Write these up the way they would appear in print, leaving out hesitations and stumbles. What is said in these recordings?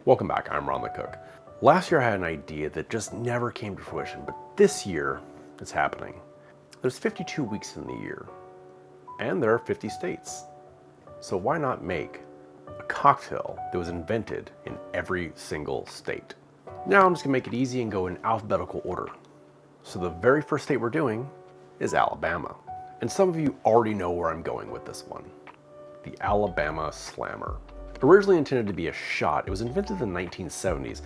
Welcome back, I'm Ron the Cook. Last year I had an idea that just never came to fruition, but this year it's happening. There's 52 weeks in the year, and there are 50 states. So why not make a cocktail that was invented in every single state? Now I'm just gonna make it easy and go in alphabetical order. So the very first state we're doing is Alabama. And some of you already know where I'm going with this one. The Alabama Slammer. Originally intended to be a shot, it was invented in the 1970s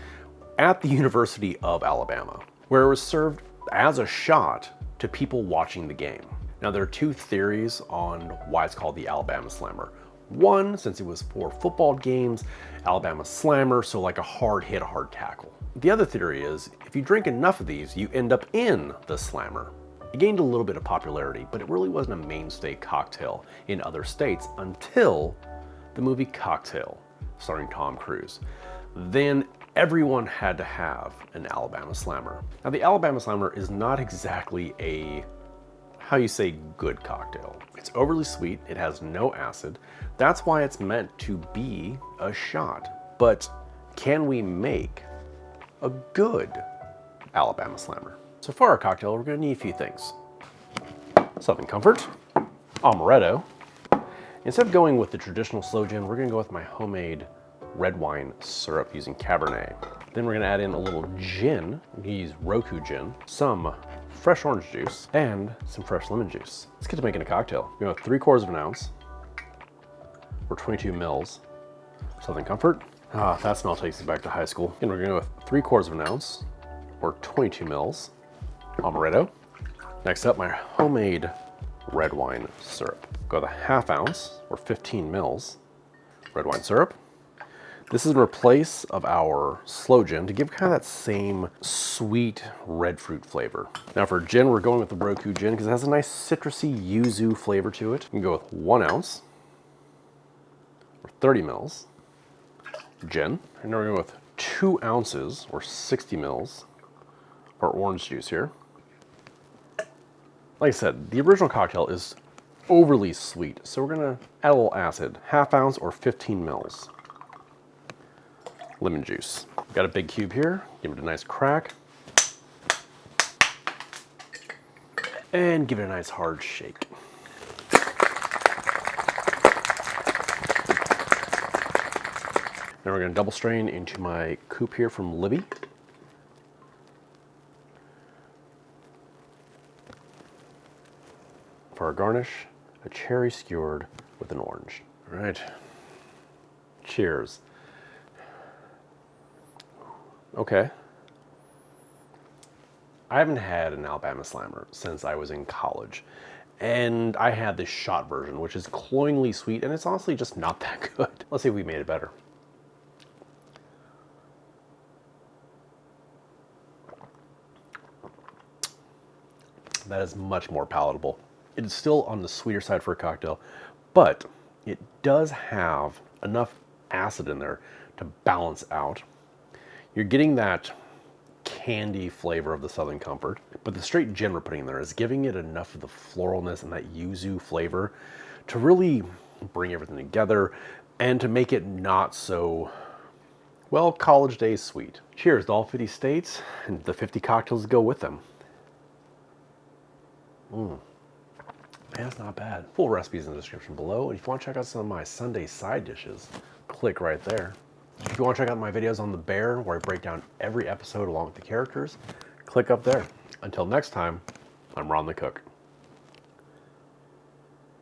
at the University of Alabama, where it was served as a shot to people watching the game. Now there are two theories on why it's called the Alabama Slammer. One, since it was for football games, Alabama Slammer, so like a hard hit, a hard tackle. The other theory is, if you drink enough of these, you end up in the Slammer. It gained a little bit of popularity, but it really wasn't a mainstay cocktail in other states until the movie Cocktail, starring Tom Cruise. Then everyone had to have an Alabama Slammer. Now the Alabama Slammer is not exactly a, how you say, good cocktail. It's overly sweet, it has no acid. That's why it's meant to be a shot. But can we make a good Alabama Slammer? So for our cocktail, we're gonna need a few things. Southern Comfort, amaretto. Instead of going with the traditional sloe gin, we're gonna go with my homemade red wine syrup using Cabernet. Then we're gonna add in a little gin. I'm gonna use Roku gin, some fresh orange juice, and some fresh lemon juice. Let's get to making a cocktail. We're gonna have 3/4 of an ounce, or 22 mils, Southern Comfort. Ah, that smell takes us back to high school. And we're gonna go with 3/4 of an ounce, or 22 mils, amaretto. Next up, my homemade red wine syrup. Go with a 1/2 ounce, or 15 mils, red wine syrup. This is in place of our sloe gin to give kind of that same sweet red fruit flavor. Now for gin, we're going with the Roku gin because it has a nice citrusy yuzu flavor to it. You can go with 1 ounce, or 30 mils, gin. And now we're going with 2 ounces, or 60 mils, our orange juice here. Like I said, the original cocktail is overly sweet, so we're gonna add a little acid. 1/2 ounce, or 15 mils. Lemon juice. Got a big cube here, give it a nice crack. And give it a nice hard shake. Now we're gonna double strain into my coupe here from Libby. For our garnish, a cherry skewered with an orange. All right, cheers. Okay. I haven't had an Alabama Slammer since I was in college. And I had this shot version, which is cloyingly sweet, and it's honestly just not that good. Let's see if we made it better. That is much more palatable. It is still on the sweeter side for a cocktail, but it does have enough acid in there to balance out. You're getting that candy flavor of the Southern Comfort, but the straight gin we're putting in there is giving it enough of the floralness and that yuzu flavor to really bring everything together and to make it not so, well, college days sweet. Cheers to all 50 states and the 50 cocktails that go with them. That's not bad. Full recipes in the description below, and if you want to check out some of my Sunday side dishes, click right there. If you want to check out my videos on the bear, where I break down every episode along with the characters, click up there. Until next time, I'm Ron the Cook.